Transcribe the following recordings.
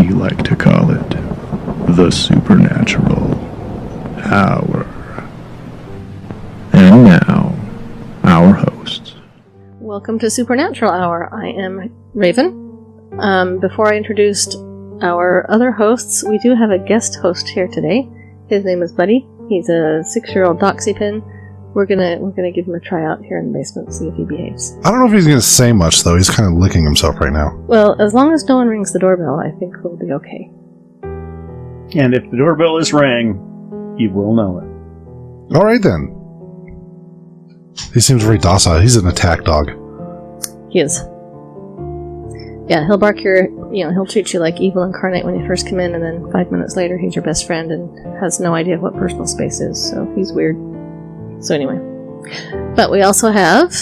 We like to call it the Supernatural Hour. And now, our hosts. Welcome to Supernatural Hour. I am Raven. Before I introduced our other hosts, we do have a guest host here today. His name is Buddy. He's a 6-year-old Doxypin. We're gonna give him a tryout here in the basement, see if he behaves. I don't know if he's gonna say much though. He's kind of licking himself right now. Well, as long as no one rings the doorbell, I think we'll be okay. And if the doorbell is rang, you will know it. All right then. He seems very docile. He's an attack dog. He is. Yeah, he'll bark he'll treat you like evil incarnate when you first come in, and then 5 minutes later he's your best friend and has no idea what personal space is, so he's weird. So anyway. But we also have...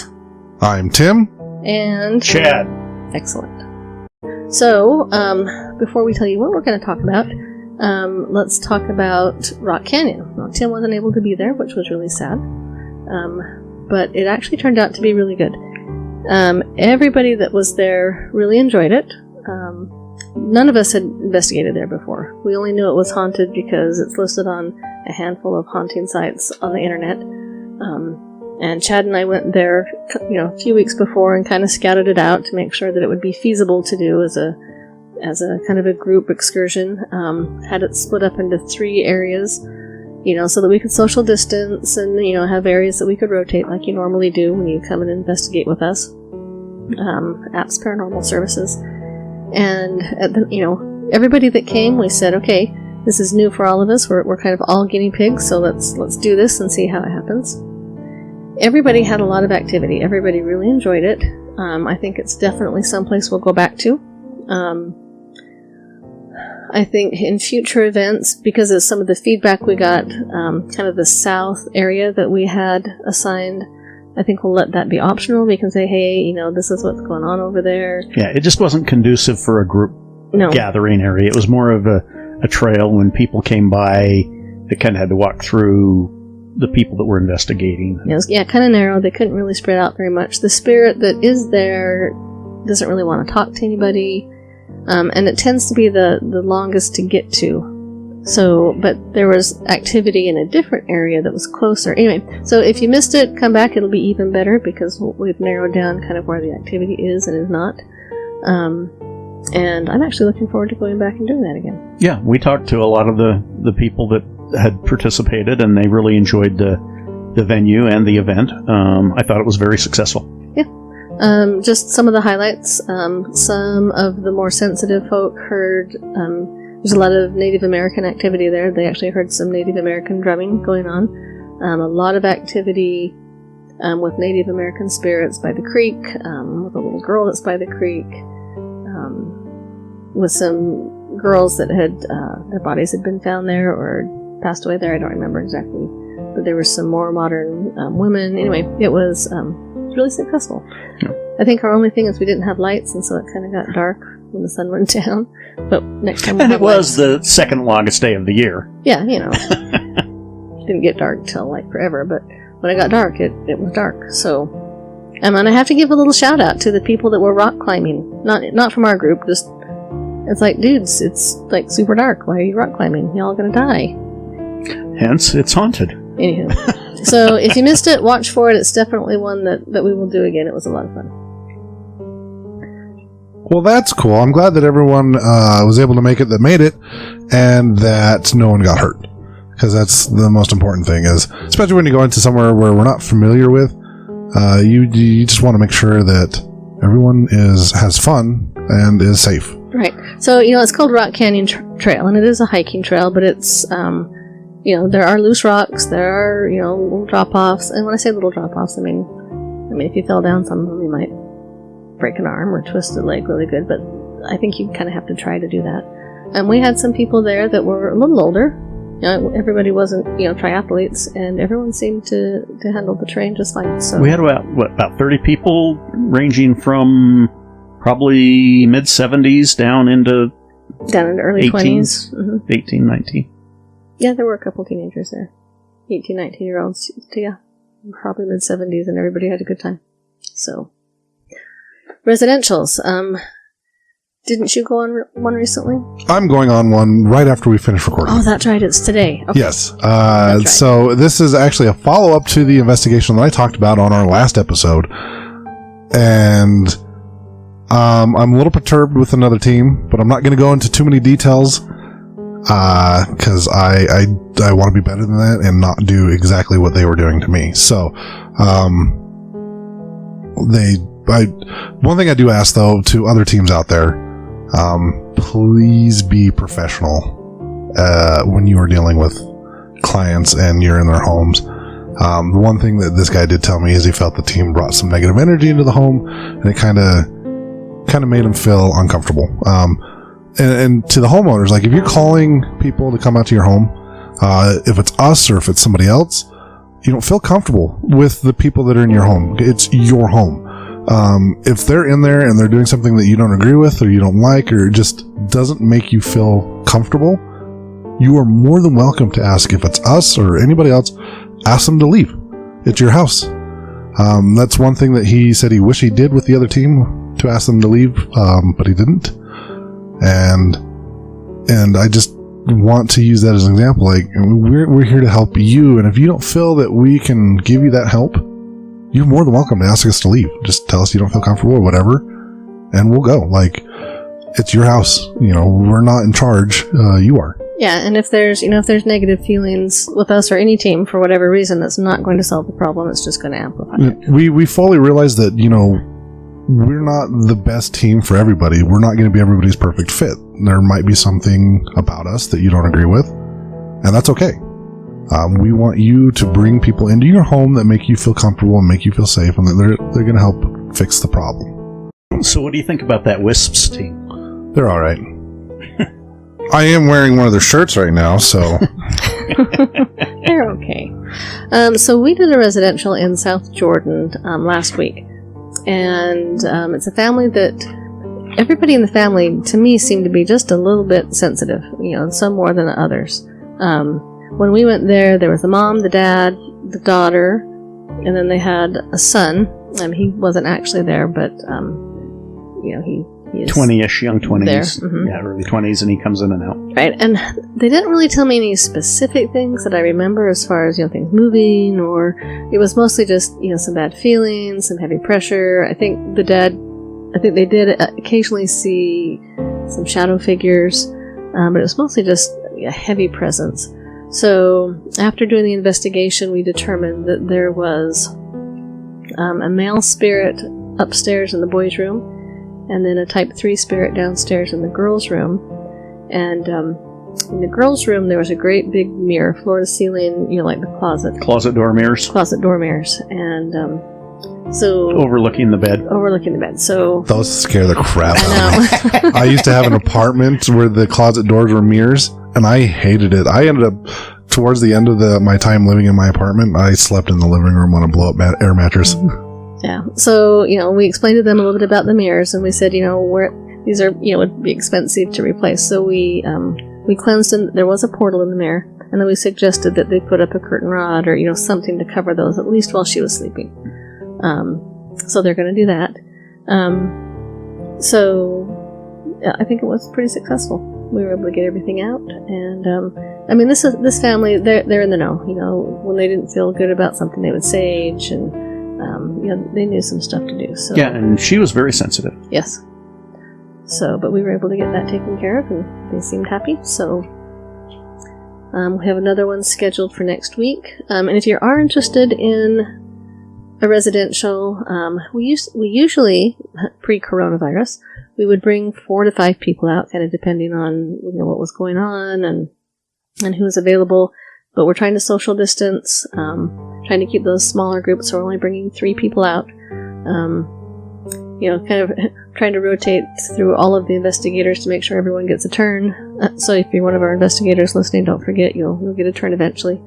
I'm Tim. And... Chad. Excellent. So, before we tell you what we're going to talk about, let's talk about Rock Canyon. Well, Tim wasn't able to be there, which was really sad. But it actually turned out to be really good. Everybody that was there really enjoyed it. None of us had investigated there before. We only knew it was haunted because it's listed on a handful of haunting sites on the internet. And Chad and I went there, a few weeks before and kind of scouted it out to make sure that it would be feasible to do as a kind of a group excursion. Had it split up into 3 areas, so that we could social distance and, have areas that we could rotate like you normally do when you come and investigate with us. Apps Paranormal Services. And, everybody that came, we said, okay, this is new for all of us. We're kind of all guinea pigs, so let's do this and see how it happens. Everybody had a lot of activity. Everybody really enjoyed it. I think it's definitely someplace we'll go back to. I think in future events, because of some of the feedback we got, kind of the south area that we had assigned, I think we'll let that be optional. We can say, hey, this is what's going on over there. Yeah, it just wasn't conducive for a group gathering area. It was more of a trail. When people came by, they kind of had to walk through the people that were investigating. It was, kind of narrow. They couldn't really spread out very much. The spirit that is there doesn't really want to talk to anybody. And it tends to be the longest to get to. So, but there was activity in a different area that was closer. Anyway, so if you missed it, come back. It'll be even better because we've narrowed down kind of where the activity is and is not. And I'm actually looking forward to going back and doing that again. Yeah, we talked to a lot of the people that had participated, and they really enjoyed the venue and the event. I thought it was very successful. Yeah. Just some of the highlights. Some of the more sensitive folk heard... there's a lot of Native American activity there. They actually heard some Native American drumming going on. A lot of activity with Native American spirits by the creek, with a little girl that's by the creek, with some girls that had their bodies had been found there or passed away there. I don't remember exactly. But there were some more modern women. Anyway, it was really successful. Yeah. I think our only thing is we didn't have lights, and so it kind of got dark when the sun went down. But next time and it was the second longest day of the year. Yeah, didn't get dark till like forever, but when it got dark, it was dark. So, and I have to give a little shout out to the people that were rock climbing. Not from our group, just it's like, dudes, it's like super dark. Why are you rock climbing? Y'all gonna die. Hence, it's haunted. Anywho, so if you missed it, watch for it. It's definitely one that we will do again. It was a lot of fun. Well, that's cool. I'm glad that everyone was able to make it that made it, and that no one got hurt. Because that's the most important thing, is especially when you go into somewhere where we're not familiar with, you just want to make sure that everyone has fun and is safe. Right. So, it's called Rock Canyon Trail, and it is a hiking trail, but it's, there are loose rocks, there are, little drop-offs, and when I say little drop-offs, I mean, if you fell down some of them, you might break an arm or twist a leg really good, but I think you kind of have to try to do that. And we had some people there that were a little older. Everybody wasn't, triathletes, and everyone seemed to handle the terrain just fine. So we had about 30 people, ranging from probably mid-70s down into early 20s. Mm-hmm. 18, 19. Yeah, there were a couple teenagers there. 18, 19-year-olds. Yeah, probably mid-70s, and everybody had a good time. So, residentials. Didn't you go on one recently? I'm going on one right after we finish recording. Oh, that's right. It's today. Okay. Yes. Right. So this is actually a follow-up to the investigation that I talked about on our last episode. And I'm a little perturbed with another team, but I'm not going to go into too many details because I want to be better than that and not do exactly what they were doing to me. So one thing I do ask, though, to other teams out there, please be professional when you are dealing with clients and you're in their homes. The one thing that this guy did tell me is he felt the team brought some negative energy into the home, and it kind of made him feel uncomfortable. And to the homeowners, like, if you're calling people to come out to your home, if it's us or if it's somebody else, you don't feel comfortable with the people that are in your home. It's your home. If they're in there and they're doing something that you don't agree with or you don't like or just doesn't make you feel comfortable, you are more than welcome to ask. If it's us or anybody else, ask them to leave. It's your house. That's one thing that he said he wished he did with the other team, to ask them to leave, but he didn't. And I just want to use that as an example. Like, we're here to help you, and if you don't feel that we can give you that help, you're more than welcome to ask us to leave. Just tell us you don't feel comfortable or whatever, and we'll go. Like, it's your house. We're not in charge. You are. Yeah, and if there's negative feelings with us or any team for whatever reason, that's not going to solve the problem. It's just going to amplify it. We fully realize that, we're not the best team for everybody. We're not going to be everybody's perfect fit. There might be something about us that you don't agree with, and that's okay. We want you to bring people into your home that make you feel comfortable and make you feel safe, and that they're going to help fix the problem. So what do you think about that Wisps team? They're all right. I am wearing one of their shirts right now, so... They're okay. So we did a residential in South Jordan last week, and it's a family that everybody in the family, to me, seemed to be just a little bit sensitive, some more than others. When we went there was the mom, the dad, the daughter, and then they had a son. He wasn't actually there, but he is 20-ish, young 20s. There. Mm-hmm. Yeah, early 20s, and he comes in and out. Right, and they didn't really tell me any specific things that I remember as far as, things moving, or it was mostly just, some bad feelings, some heavy pressure. I think they did occasionally see some shadow figures, but it was mostly just a heavy presence. So, after doing the investigation, we determined that there was a male spirit upstairs in the boys' room, and then a type 3 spirit downstairs in the girls' room. And in the girls' room, there was a great big mirror, floor to ceiling, like the closet. Closet door mirrors. Closet door mirrors. And so... Overlooking the bed. So... Those scare the crap out I of me. I used to have an apartment where the closet doors were mirrors, and I hated it. I ended up, towards the end of my time living in my apartment, I slept in the living room on a blow-up air mattress. Yeah, so, we explained to them a little bit about the mirrors, and we said, these are, would be expensive to replace. So we cleansed them. There was a portal in the mirror, and then we suggested that they put up a curtain rod or, something to cover those, at least while she was sleeping. So they're going to do that. So I think it was pretty successful. We were able to get everything out, and this family, they're in the know. When they didn't feel good about something, they would sage, and they knew some stuff to do. So yeah, and she was very sensitive. Yes. So, but we were able to get that taken care of, and they seemed happy. So we have another one scheduled for next week. And if you are interested in a residential, we usually, pre-coronavirus, we would bring 4 to 5 people out, kind of depending on what was going on and who was available. But we're trying to social distance, trying to keep those smaller groups, so we're only bringing 3 people out. Kind of trying to rotate through all of the investigators to make sure everyone gets a turn. So if you're one of our investigators listening, don't forget, you'll get a turn eventually.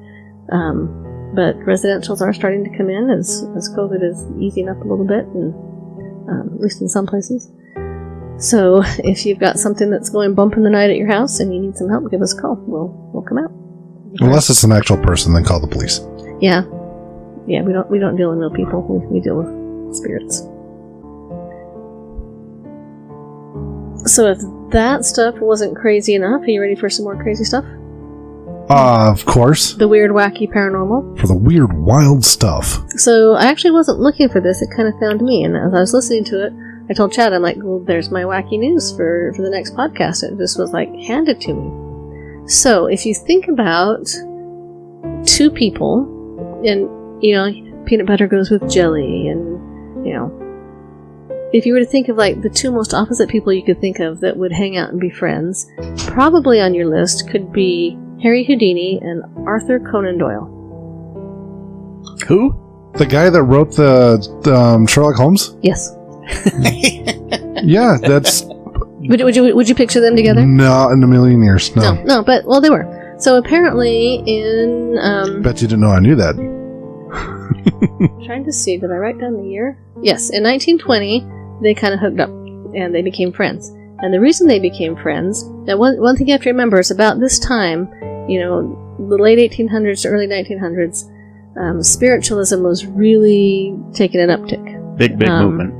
But residentials are starting to come in as COVID is easing up a little bit, and at least in some places. So if you've got something that's going bump in the night at your house and you need some help, give us a call. We'll come out. Unless it's an actual person, then call the police. Yeah. We don't deal with real people. We deal with spirits. So if that stuff wasn't crazy enough, are you ready for some more crazy stuff? Of course. The weird, wacky paranormal. For the weird, wild stuff. So I actually wasn't looking for this. It kind of found me. And as I was listening to it, I told Chad, I'm like, well, there's my wacky news for the next podcast. It just was like handed to me. So if you think about two people, and, you know, peanut butter goes with jelly, and, you know, if you were to think of like the two most opposite people you could think of that would hang out and be friends, probably on your list could be Harry Houdini and Arthur Conan Doyle. Who? The guy that wrote the Sherlock Holmes? Yes. Yeah, that's... Would you picture them together? Not in a million years, no. No, but, well, they were. So apparently in... Bet you didn't know I knew that. Trying to see, did I write down the year? Yes, in 1920, they kind of hooked up, and they became friends. And the reason they became friends, now one thing you have to remember is about this time, you know, the late 1800s to early 1900s, spiritualism was really taking an uptick. Big movement.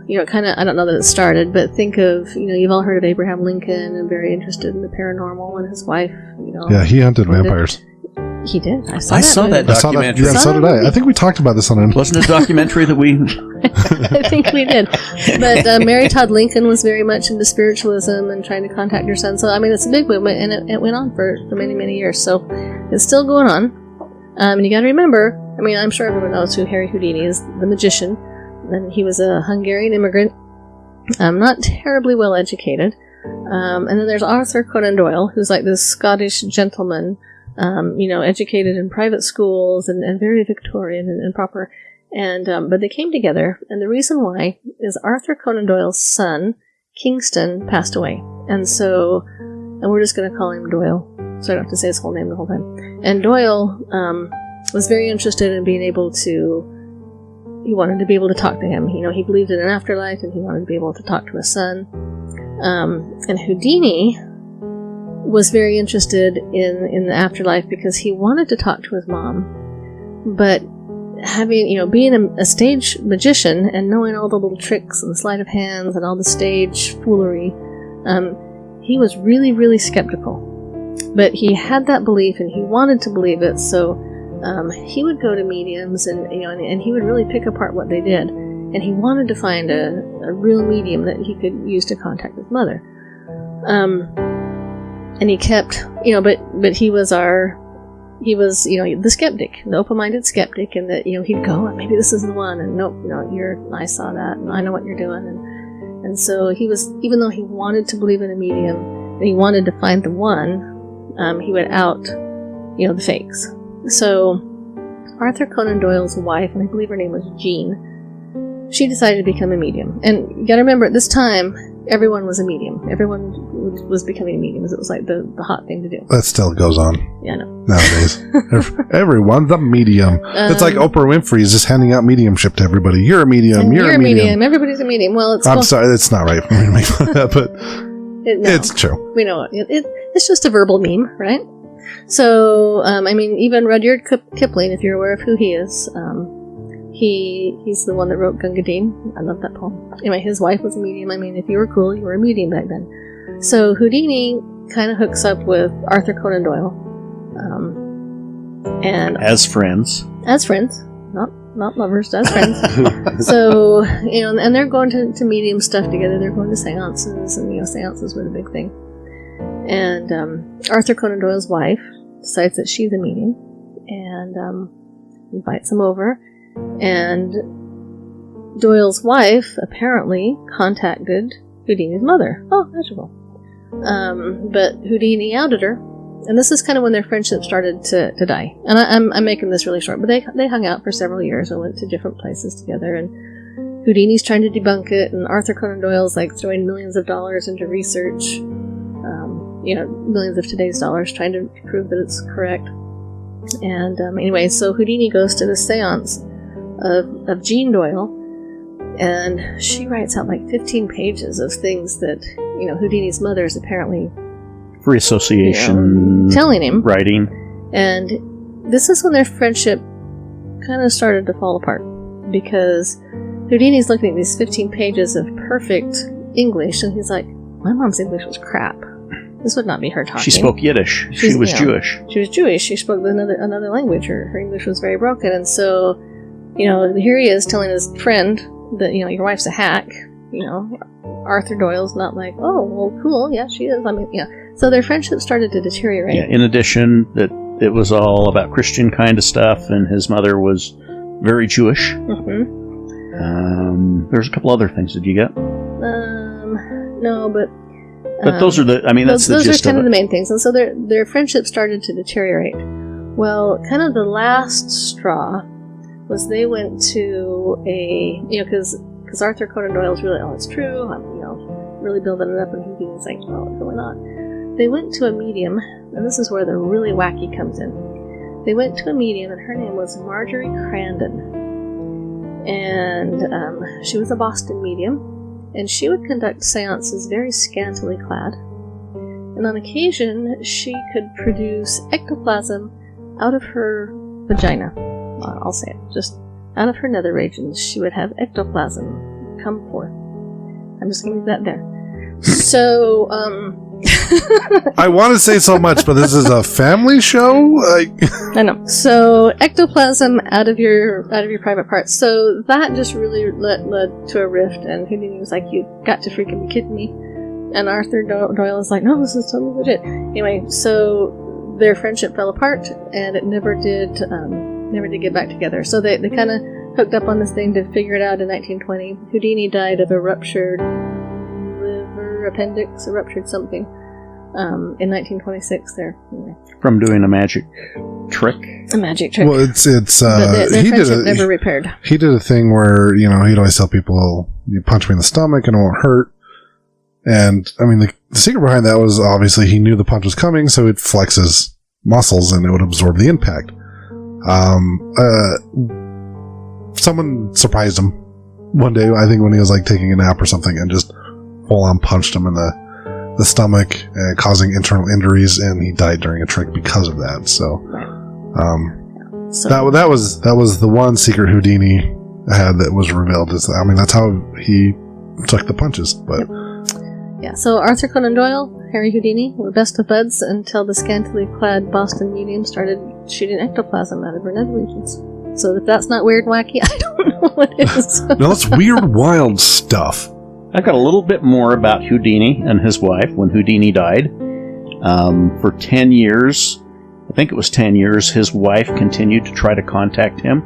You know, kind of, I don't know that it started, but think of, you know, you've all heard of Abraham Lincoln and very interested in the paranormal, and his wife, you know. Yeah, he hunted vampires. He did. I saw that documentary. Yeah, so did I. I think we talked about this on it. Wasn't a documentary that we... I think we did. But Mary Todd Lincoln was very much into spiritualism and trying to contact her son. So, I mean, it's a big movement, and it went on for many, many years. So, it's still going on. And you got to remember, I mean, I'm sure everyone knows who Harry Houdini is, the magician. And he was a Hungarian immigrant, not terribly well educated. And then there's Arthur Conan Doyle, who's like this Scottish gentleman, you know, educated in private schools and very Victorian and proper. And but they came together, and the reason why is Arthur Conan Doyle's son, Kingston, passed away. And so, and we're just going to call him Doyle, so I don't have to say his whole name the whole time. And Doyle was very interested in being able to, he wanted to be able to talk to him. You know, he believed in an afterlife, and he wanted to be able to talk to his son. And Houdini was very interested in the afterlife because he wanted to talk to his mom, but having, you know, being a stage magician and knowing all the little tricks and the sleight of hands and all the stage foolery, he was really, really skeptical. But he had that belief, and he wanted to believe it, so he would go to mediums, and, you know, and he would really pick apart what they did, and he wanted to find a real medium that he could use to contact his mother. And he kept, you know, but he was, you know, the skeptic, the open-minded skeptic, and that, you know, he'd go, maybe this is the one, and nope, no, I saw that, and I know what you're doing, and so he was, even though he wanted to believe in a medium, and he wanted to find the one, he would out, you know, the fakes. So Arthur Conan Doyle's wife, and I believe her name was Jean, she decided to become a medium. And you gotta remember, at this time, everyone was a medium. Everyone was becoming mediums. It was like the hot thing to do. That still goes on. Yeah, I know. Nowadays. Everyone's a medium. It's like Oprah Winfrey is just handing out mediumship to everybody. You're a medium. You're a medium. Everybody's a medium. Well, I'm sorry, it's not right for me to make fun of that, but no, it's true. We know it's just a verbal meme, right? So, I mean, even Rudyard Kipling, if you're aware of who he is, he's the one that wrote Gunga Din. I love that poem. Anyway, his wife was a medium. I mean, if you were cool, you were a medium back then. So Houdini kind of hooks up with Arthur Conan Doyle, and as friends, not lovers, as friends. So, you know, and they're going to medium stuff together. They're going to seances, and, you know, seances were the big thing. And Arthur Conan Doyle's wife decides that she's a medium, and invites him over. And Doyle's wife apparently contacted Houdini's mother. Oh, magical. But Houdini outed her, and this is kind of when their friendship started to die. And I'm making this really short, but they hung out for several years and went to different places together, and Houdini's trying to debunk it, and Arthur Conan Doyle's like throwing millions of dollars into research, you know, millions of today's dollars, trying to prove that it's correct. And anyway, so Houdini goes to the seance of Jean Doyle, and she writes out like 15 pages of things that, you know, Houdini's mother is apparently free association, you know, telling him, writing. And this is when their friendship kind of started to fall apart, because Houdini's looking at these 15 pages of perfect English, and he's like, my mom's English was crap. This would not be her talking. She spoke Yiddish. She was Jewish. She was Jewish. She spoke another language. Her English was very broken, and so, here he is telling his friend that, your wife's a hack. Arthur Doyle's not like, oh, well, cool, yeah, she is. I mean, yeah. So their friendship started to deteriorate. Yeah, in addition, that it was all about Christian kind of stuff, and his mother was very Jewish. Mm-hmm. There's a couple other things. Did you get? No, but those are the. I mean, that's the gist of it. Those are kind of the main things, and so their friendship started to deteriorate. Well, kind of the last straw was they went to a because Arthur Conan Doyle's really, oh, it's true. I'm really building it up, and he's like, oh, what's going on? They went to a medium, and this is where the really wacky comes in. They went to a medium, and her name was Margery Crandon, and she was a Boston medium. And she would conduct seances very scantily clad. And on occasion, she could produce ectoplasm out of her vagina. I'll say it. Just out of her nether regions, she would have ectoplasm come forth. I'm just going to leave that there. So, I want to say so much, but this is a family show? I know. So, ectoplasm out of your private parts. So, that just really led to a rift, and Houdini was like, you got to freaking be kidding me. And Arthur Doyle was like, no, this is totally legit. Anyway, so their friendship fell apart, and it never did get back together. So, they kind of hooked up on this thing to figure it out in 1920. Houdini died of a ruptured appendix, or ruptured something, in 1926 there. Anyway. From doing a magic trick? A magic trick. Well, it's their friendship never repaired. He did a thing where, he'd always tell people, you punch me in the stomach and it won't hurt. And, I mean, the secret behind that was obviously he knew the punch was coming, so he'd flex his muscles and it would absorb the impact. Someone surprised him one day, I think when he was like taking a nap or something, and just full on punched him in the stomach, causing internal injuries, and he died during a trick because of that. So, that was the one secret Houdini had that was revealed. That's how he took the punches. But yeah, so Arthur Conan Doyle, Harry Houdini were best of buds until the scantily clad Boston medium started shooting ectoplasm out of her nether regions. So if that's not weird and wacky, I don't know what is. No, that's weird, wild stuff. I've got a little bit more about Houdini and his wife when Houdini died. For 10 years, I think it was 10 years, his wife continued to try to contact him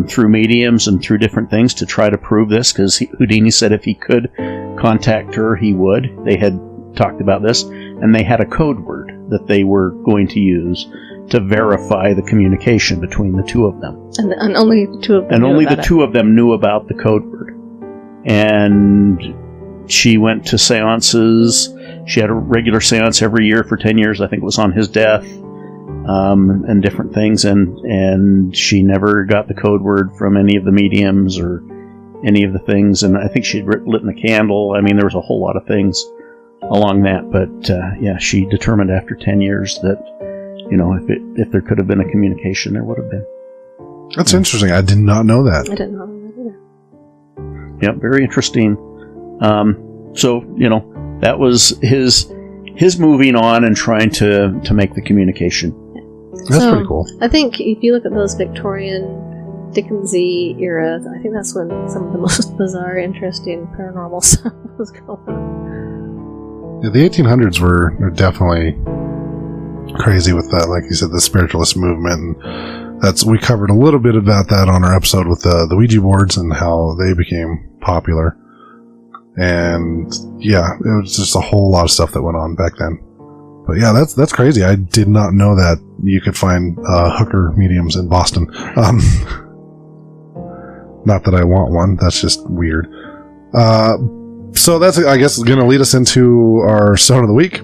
through mediums and through different things to try to prove this, because Houdini said if he could contact her, he would. They had talked about this, and they had a code word that they were going to use to verify the communication between the two of them. And only the two of them knew about the code word. And she went to seances. She had a regular seance every year for 10 years. I think it was on his death, and different things. And she never got the code word from any of the mediums or any of the things. And I think she'd lit a candle. I mean, there was a whole lot of things along that. But yeah, she determined after 10 years that, if there could have been a communication, there would have been. That's interesting. I did not know that. I didn't know that either. Yeah, very interesting. So, that was his moving on and trying to make the communication. That's pretty cool. I think if you look at those Victorian, Dickensy era, I think that's when some of the most bizarre, interesting paranormal stuff was going on. Yeah, the 1800s were definitely crazy with that, like you said, the spiritualist movement. And we covered a little bit about that on our episode with the Ouija boards and how they became popular. And yeah, it was just a whole lot of stuff that went on back then. But yeah, that's crazy. I did not know that you could find hooker mediums in Boston. Not that I want one. That's just weird. So that's, I guess, going to lead us into our stone of the week.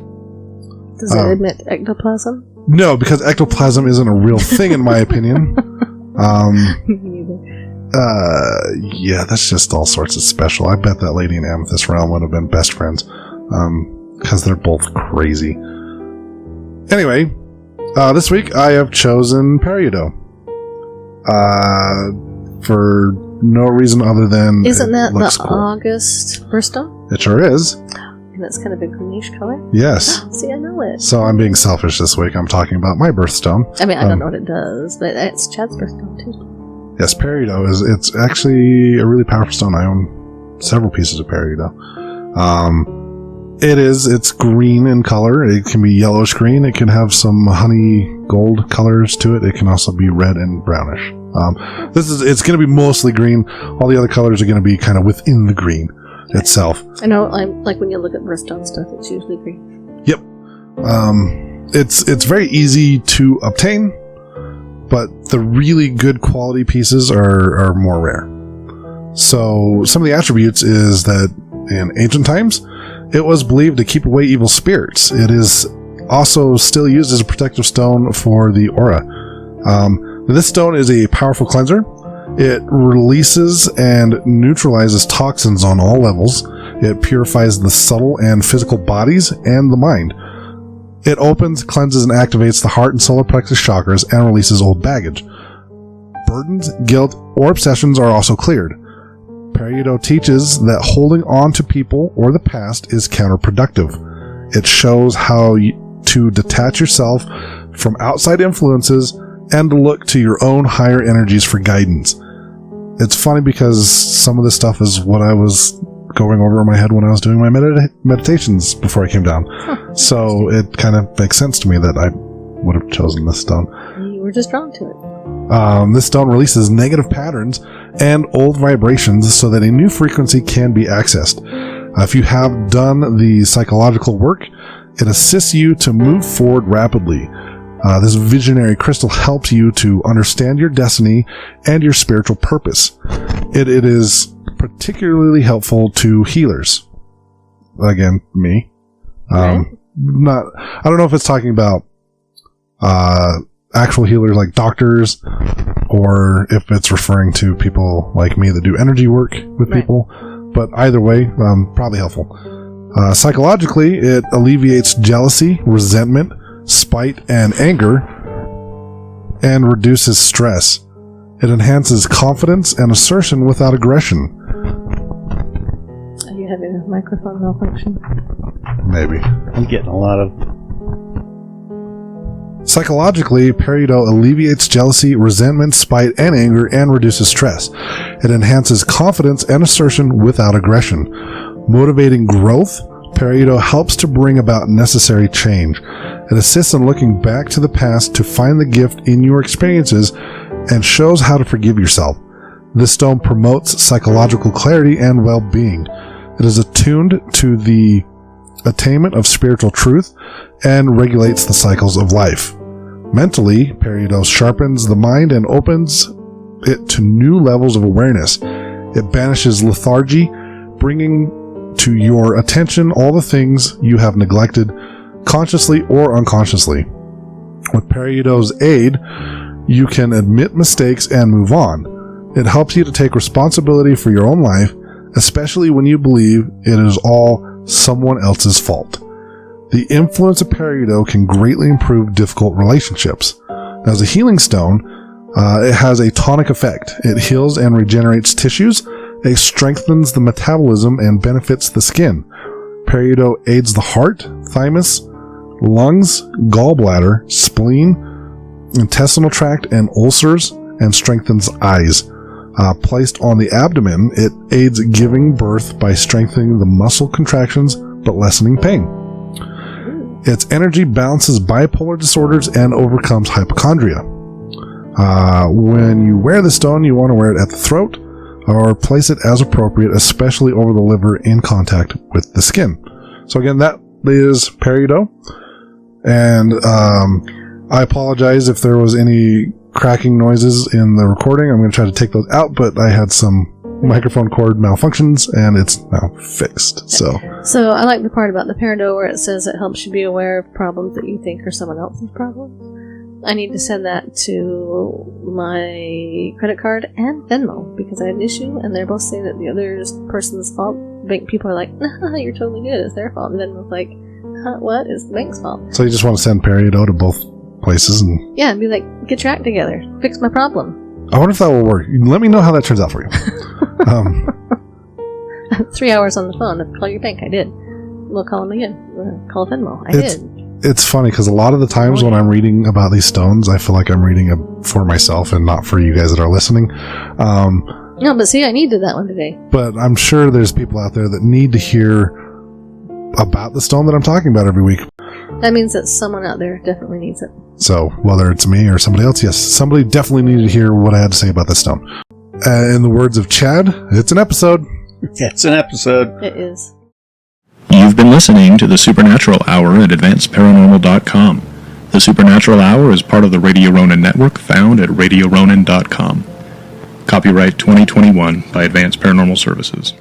Does it admit ectoplasm? No, because ectoplasm isn't a real thing in my opinion. Yeah, that's just all sorts of special. I bet that lady in Amethyst Realm would have been best friends. Because they're both crazy. Anyway, this week I have chosen Peridot. For No reason other than Isn't that the looks cool. August birthstone? It sure is. And that's kind of a greenish color? Yes. See, I know it. So I'm being selfish this week. I'm talking about my birthstone. I mean, I don't know what it does, but it's Chad's birthstone, too. Yes, Peridot it's actually a really powerful stone. I own several pieces of Peridot. It's green in color. It can be yellowish green. It can have some honey gold colors to it. It can also be red and brownish. It's going to be mostly green. All the other colors are going to be kind of within the green itself. I know, like when you look at birthstone stuff, it's usually green. Yep. It's very easy to obtain, but the really good quality pieces are more rare. So some of the attributes is that in ancient times, it was believed to keep away evil spirits. It is also still used as a protective stone for the aura. This stone is a powerful cleanser. It releases and neutralizes toxins on all levels. It purifies the subtle and physical bodies and the mind. It opens, cleanses, and activates the heart and solar plexus chakras and releases old baggage. Burdens, guilt, or obsessions are also cleared. Peridot teaches that holding on to people or the past is counterproductive. It shows how to detach yourself from outside influences and to look to your own higher energies for guidance. It's funny because some of this stuff is what I was going over in my head when I was doing my meditations before I came down. Huh. So it kind of makes sense to me that I would have chosen this stone. You were just drawn to it. This stone releases negative patterns and old vibrations so that a new frequency can be accessed. If you have done the psychological work, it assists you to move forward rapidly. This visionary crystal helps you to understand your destiny and your spiritual purpose. It is particularly helpful to healers. Again, me. I don't know if it's talking about actual healers like doctors, or if it's referring to people like me that do energy work with people. But either way, probably helpful. Psychologically, it alleviates jealousy, resentment, spite, and anger, and reduces stress. It enhances confidence and assertion without aggression. Are you having a microphone malfunction? Maybe. I'm getting a lot of... Psychologically, Peridot alleviates jealousy, resentment, spite, and anger, and reduces stress. It enhances confidence and assertion without aggression. Motivating growth, Peridot helps to bring about necessary change. It assists in looking back to the past to find the gift in your experiences and shows how to forgive yourself. This stone promotes psychological clarity and well-being. It is attuned to the attainment of spiritual truth and regulates the cycles of life. Mentally, Peridot sharpens the mind and opens it to new levels of awareness. It banishes lethargy, bringing to your attention all the things you have neglected, consciously or unconsciously. With Peridot's aid, you can admit mistakes and move on. It helps you to take responsibility for your own life, especially when you believe it is all someone else's fault. The influence of Peridot can greatly improve difficult relationships. As a healing stone, it has a tonic effect. It heals and regenerates tissues. It strengthens the metabolism and benefits the skin. Peridot aids the heart, thymus, lungs, gallbladder, spleen, intestinal tract, and ulcers, and strengthens eyes. Placed on the abdomen, it aids giving birth by strengthening the muscle contractions but lessening pain. Its energy balances bipolar disorders and overcomes hypochondria. When you wear the stone, you want to wear it at the throat or place it as appropriate, especially over the liver in contact with the skin. So again, that is Peridot. And I apologize if there was any cracking noises in the recording. I'm going to try to take those out, but I had some microphone cord malfunctions and it's now fixed. So I like the part about the Peridot where it says it helps you be aware of problems that you think are someone else's problems. I need to send that to my credit card and Venmo because I had an issue and they're both saying that the other person's fault. Bank people are like, nah, you're totally good, it's their fault. And Venmo's like, what? It's the bank's fault. So you just want to send Peridot to both places and be like, get your act together, fix my problem. I wonder if that will work. Let me know how that turns out for you. 3 hours on the phone. Call your bank. I did. We'll call them again. Call Venmo. I did. It's funny because a lot of the times when I'm reading about these stones, I feel like I'm reading it for myself and not for you guys that are listening. No, but see, I needed that one today. But I'm sure there's people out there that need to hear about the stone that I'm talking about every week. That means that someone out there definitely needs it. So, whether it's me or somebody else, yes, somebody definitely needed to hear what I had to say about this stone. In the words of Chad, it's an episode. It's an episode. It is. You've been listening to the Supernatural Hour at AdvancedParanormal.com. The Supernatural Hour is part of the Radio Ronin network found at RadioRonin.com. Copyright 2021 by Advanced Paranormal Services.